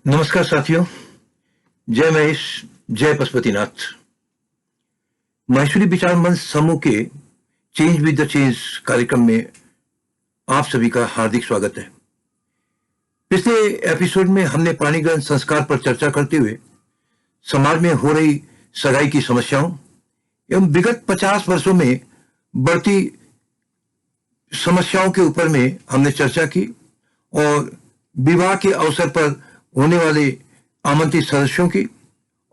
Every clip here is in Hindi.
नमस्कार साथियों। जय महेश, जय पशुपतिनाथ। माहेश्वरी विचार मंच समूह के चेंज विद द चेंज कार्यक्रम में आप सभी का हार्दिक स्वागत है। पिछले एपिसोड में हमने प्राणी ग्रहण संस्कार पर चर्चा करते हुए समाज में हो रही सगाई की समस्याओं एवं विगत 50 वर्षों में बढ़ती समस्याओं के ऊपर में हमने चर्चा की और विवाह के अवसर पर होने वाले आमंत्रित सदस्यों की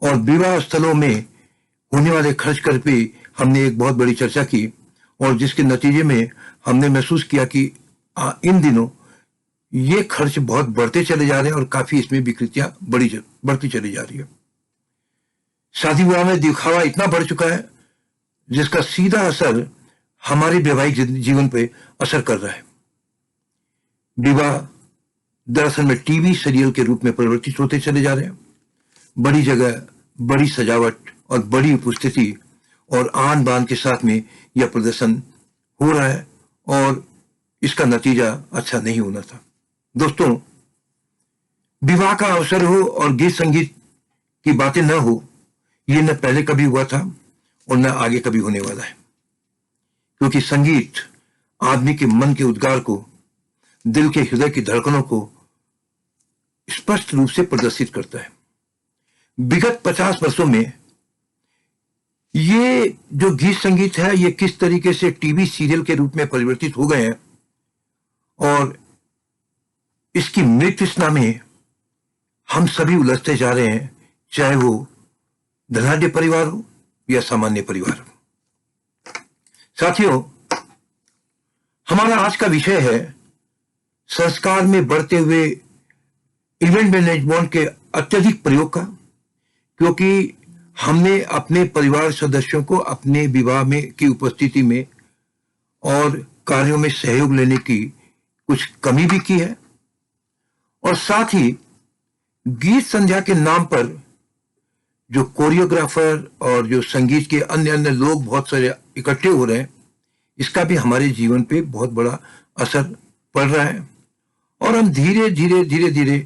और विवाह स्थलों में होने वाले खर्च कर भी हमने एक बहुत बड़ी चर्चा की और जिसके नतीजे में हमने महसूस किया कि इन दिनों ये खर्च बहुत बढ़ते चले जा रहे हैं और काफी इसमें विकृतियां बढ़ती चली जा रही है। शादी विवाह में दिखावा इतना बढ़ चुका है जिसका सीधा असर हमारे वैवाहिक जीवन पे असर कर रहा है। विवाह दरअसल में टीवी सीरियल के रूप में परिवर्तित होते चले जा रहे हैं। बड़ी जगह, बड़ी सजावट और बड़ी उपस्थिति और आन बान के साथ में यह प्रदर्शन हो रहा है और इसका नतीजा अच्छा नहीं होना था। दोस्तों, विवाह का अवसर हो और गीत संगीत की बातें न हो, ये न पहले कभी हुआ था और न आगे कभी होने वाला है, क्योंकि संगीत आदमी के मन के उद्गार को, दिल के हृदय की धड़कनों को स्पष्ट रूप से प्रदर्शित करता है। विगत 50 वर्षों में ये जो गीत संगीत है, ये किस तरीके से टीवी सीरियल के रूप में परिवर्तित हो गए हैं और इसकी मृत तृष्णा में हम सभी उलझते जा रहे हैं, चाहे वो धनाढ्य परिवार हो या सामान्य परिवार हो। साथियों, हमारा आज का विषय है संस्कार में बढ़ते हुए इवेंट मैनेजमेंट के अत्यधिक प्रयोग का, क्योंकि हमने अपने परिवार सदस्यों को अपने विवाह में की उपस्थिति में और कार्यों में सहयोग लेने की कुछ कमी भी की है और साथ ही गीत संध्या के नाम पर जो कोरियोग्राफर और जो संगीत के अन्य अन्य लोग बहुत सारे इकट्ठे हो रहे हैं, इसका भी हमारे जीवन पे बहुत बड़ा असर पड़ रहा है और हम धीरे धीरे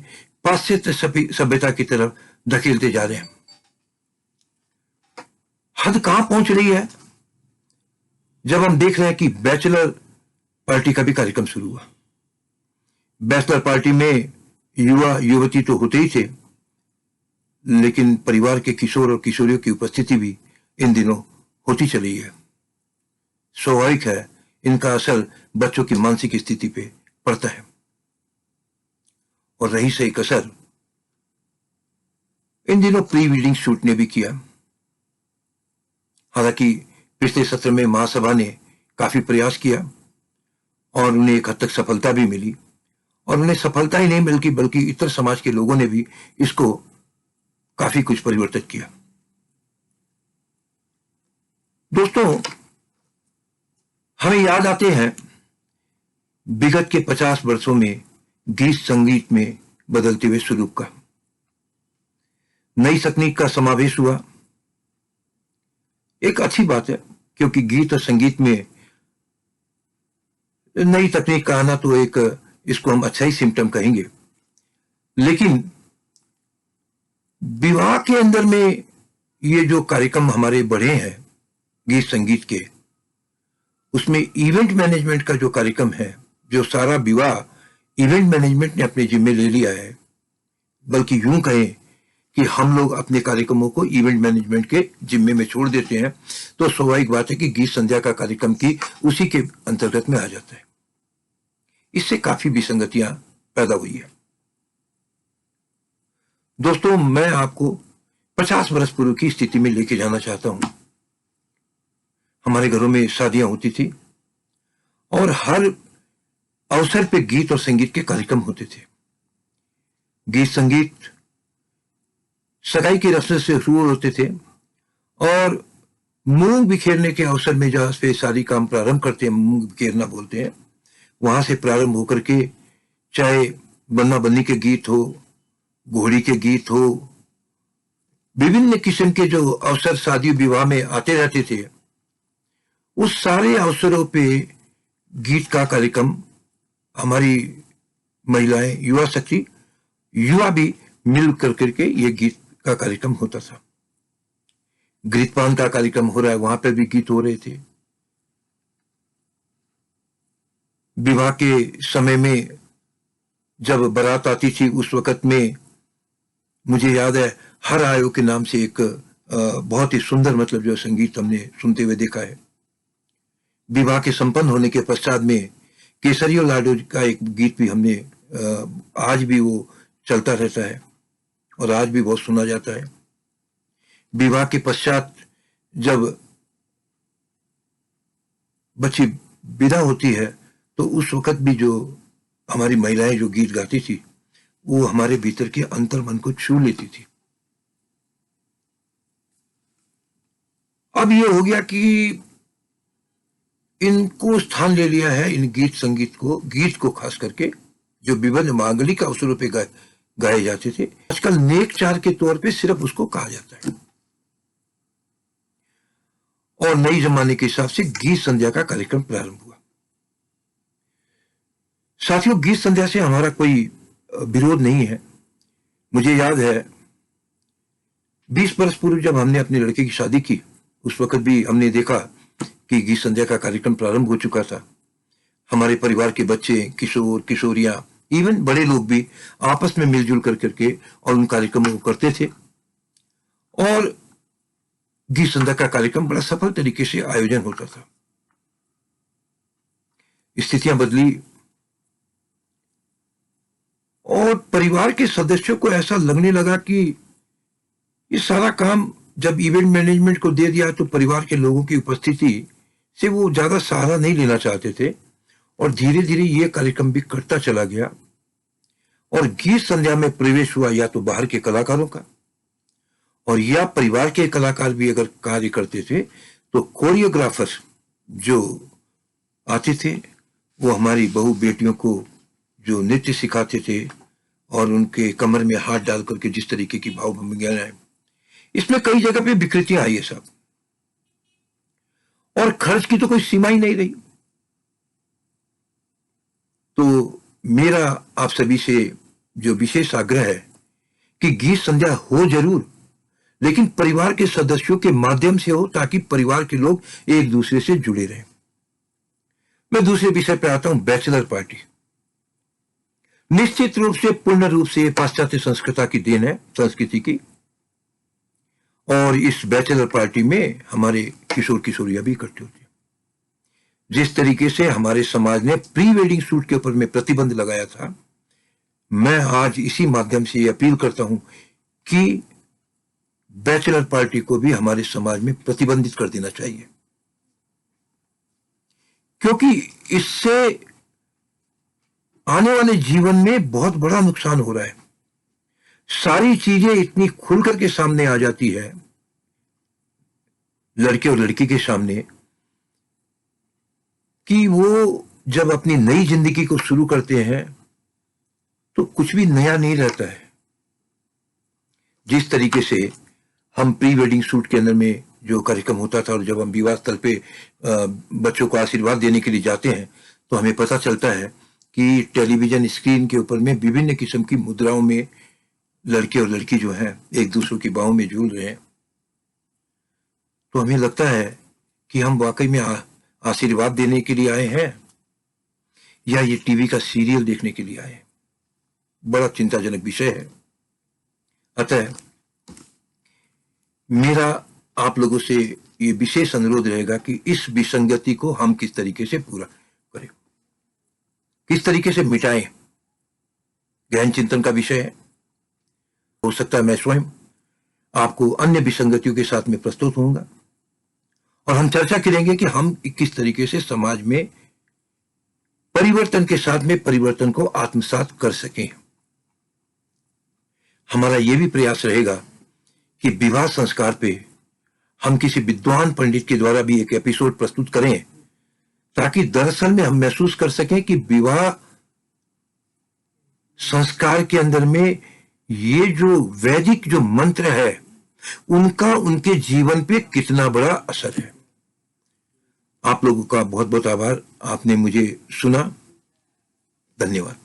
पाश्चात्य सभ्यता की तरफ धकेलते जा रहे हैं। हद कहां पहुंच रही है जब हम देख रहे हैं कि बैचलर पार्टी का भी कार्यक्रम शुरू हुआ। बैचलर पार्टी में युवा युवती तो होते ही थे, लेकिन परिवार के किशोर और किशोरियों की उपस्थिति भी इन दिनों होती चली है। स्वाभाविक है, इनका असर बच्चों की मानसिक स्थिति पे पड़ता है और रही सही कसर इन दिनों प्री वेडिंग शूट ने भी किया। हालांकि पिछले सत्र में महासभा ने काफी प्रयास किया और उन्हें एक हद तक सफलता भी मिली और उन्हें सफलता ही नहीं मिली बल्कि इतर समाज के लोगों ने भी इसको काफी कुछ परिवर्तित किया। दोस्तों, हमें याद आते हैं विगत के 50 वर्षों में गीत संगीत में बदलते हुए स्वरूप का। नई तकनीक का समावेश हुआ, एक अच्छी बात है, क्योंकि गीत और संगीत में नई तकनीक का आना तो एक इसको हम अच्छा ही सिम्टम कहेंगे। लेकिन विवाह के अंदर में ये जो कार्यक्रम हमारे बढ़े हैं गीत संगीत के, उसमें इवेंट मैनेजमेंट का जो कार्यक्रम है, जो सारा विवाह इवेंट मैनेजमेंट ने अपने जिम्मे ले लिया है, बल्कि यूं कहें कि हम लोग अपने कार्यक्रमों को इवेंट मैनेजमेंट के जिम्मे में छोड़ देते हैं, तो स्वाभाविक बात है कि गीत संध्या का कार्यक्रम की उसी के अंतर्गत में आ जाता है। इससे काफी विसंगतियां पैदा हुई है। दोस्तों, मैं आपको 50 वर्ष पूर्व की स्थिति में लेके जाना चाहता हूं। हमारे घरों में शादियां होती थी और हर अवसर पे गीत और संगीत के कार्यक्रम होते थे। गीत संगीत सगाई की रस्म से शुरू होते थे और मूंग बिखेरने के अवसर में जहां से शादी काम प्रारंभ करते हैं, मूंग बिखेरना बोलते हैं, वहां से प्रारंभ होकर के चाहे बन्ना बन्नी के गीत हो, घोड़ी के गीत हो, विभिन्न किस्म के जो अवसर शादी विवाह में आते रहते थे, उस सारे अवसरों पे गीत का कार्यक्रम हमारी महिलाएं, युवा शक्ति, युवा भी मिल करके ये गीत का कार्यक्रम होता था। गीतपान का कार्यक्रम हो रहा है, वहां पर भी गीत हो रहे थे। विवाह के समय में जब बारात आती थी उस वक्त में मुझे याद है हर आयो के नाम से एक बहुत ही सुंदर मतलब जो संगीत हमने सुनते हुए देखा है। विवाह के संपन्न होने के पश्चात में केसरियो लाडो का एक गीत भी हमने आज भी वो चलता रहता है और आज भी बहुत सुना जाता है। विवाह के पश्चात जब बच्ची विदा होती है तो उस वक्त भी जो हमारी महिलाएं जो गीत गाती थी वो हमारे भीतर के अंतर मन को छू लेती थी। अब ये हो गया कि इनको स्थान ले लिया है इन गीत को खास करके जो विभिन्न मांगलिक अवसरों पे गाए जाते थे, आजकल नेक चार के तौर पे सिर्फ उसको कहा जाता है। और नई जमाने के हिसाब से गीत संध्या का कार्यक्रम प्रारंभ हुआ। साथियों, गीत संध्या से हमारा कोई विरोध नहीं है। मुझे याद है 20 वर्ष पूर्व जब हमने अपने लड़के की शादी की उस वक्त भी हमने देखा कि गीत संध्या का कार्यक्रम प्रारंभ हो चुका था। हमारे परिवार के बच्चे, किशोर किशोरियां, इवन बड़े लोग भी आपस में मिलजुल करके और उन कार्यक्रमों को करते थे और गीत संध्या का कार्यक्रम बड़ा सफल तरीके से आयोजन होता था। स्थितियां बदली और परिवार के सदस्यों को ऐसा लगने लगा कि ये सारा काम जब इवेंट मैनेजमेंट को दे दिया तो परिवार के लोगों की उपस्थिति से वो ज्यादा सहारा नहीं लेना चाहते थे और धीरे धीरे ये कार्यक्रम भी कटता चला गया और गीत संध्या में प्रवेश हुआ या तो बाहर के कलाकारों का और या परिवार के कलाकार भी अगर कार्य करते थे तो कोरियोग्राफर जो आते थे वो हमारी बहू बेटियों को जो नृत्य सिखाते थे और उनके कमर में हाथ डाल करके जिस तरीके की भाव भंगियां है, इसमें कई जगह पे विकृतियां आई है साहब और खर्च की तो कोई सीमा ही नहीं रही। तो मेरा आप सभी से जो विशेष आग्रह है कि गीत संध्या हो जरूर, लेकिन परिवार के सदस्यों के माध्यम से हो ताकि परिवार के लोग एक दूसरे से जुड़े रहें। मैं दूसरे विषय पर आता हूं, बैचलर पार्टी। निश्चित रूप से पूर्ण रूप से पाश्चात्य संस्कृति की देन है, संस्कृति की, और इस बैचलर पार्टी में हमारे किशोर किशोरियां भी इकट्ठे होती हैं। जिस तरीके से हमारे समाज ने प्री वेडिंग शूट के ऊपर में प्रतिबंध लगाया था, मैं आज इसी माध्यम से ये अपील करता हूं कि बैचलर पार्टी को भी हमारे समाज में प्रतिबंधित कर देना चाहिए, क्योंकि इससे आने वाले जीवन में बहुत बड़ा नुकसान हो रहा है। सारी चीजें इतनी खुल करके सामने आ जाती है लड़के और लड़की के सामने कि वो जब अपनी नई जिंदगी को शुरू करते हैं तो कुछ भी नया नहीं रहता है। जिस तरीके से हम प्री वेडिंग शूट के अंदर में जो कार्यक्रम होता था और जब हम विवाह स्थल पे बच्चों को आशीर्वाद देने के लिए जाते हैं तो हमें पता चलता है कि टेलीविजन स्क्रीन के ऊपर में विभिन्न किस्म की मुद्राओं में लड़के और लड़की जो हैं एक दूसरे की बाहों में झूल रहे हैं। तो हमें लगता है कि हम वाकई में आशीर्वाद देने के लिए आए हैं या ये टीवी का सीरियल देखने के लिए आए हैं। बड़ा चिंताजनक विषय है। अतः मेरा आप लोगों से ये विशेष अनुरोध रहेगा कि इस विसंगति को हम किस तरीके से पूरा करें, किस तरीके से मिटाएं, गहन चिंतन का विषय है। हो सकता है मैं स्वयं आपको अन्य विसंगतियों के साथ में प्रस्तुत होऊंगा और हम चर्चा करेंगे कि हम किस तरीके से समाज में परिवर्तन के साथ में परिवर्तन को आत्मसात कर सकें। हमारा यह भी प्रयास रहेगा कि विवाह संस्कार पे हम किसी विद्वान पंडित के द्वारा भी एक एपिसोड प्रस्तुत करें ताकि दरअसल में हम महसूस कर सकें कि विवाह संस्कार के अंदर में ये जो वैदिक जो मंत्र है उनका उनके जीवन पे कितना बड़ा असर है। आप लोगों का बहुत बहुत आभार, आपने मुझे सुना। धन्यवाद।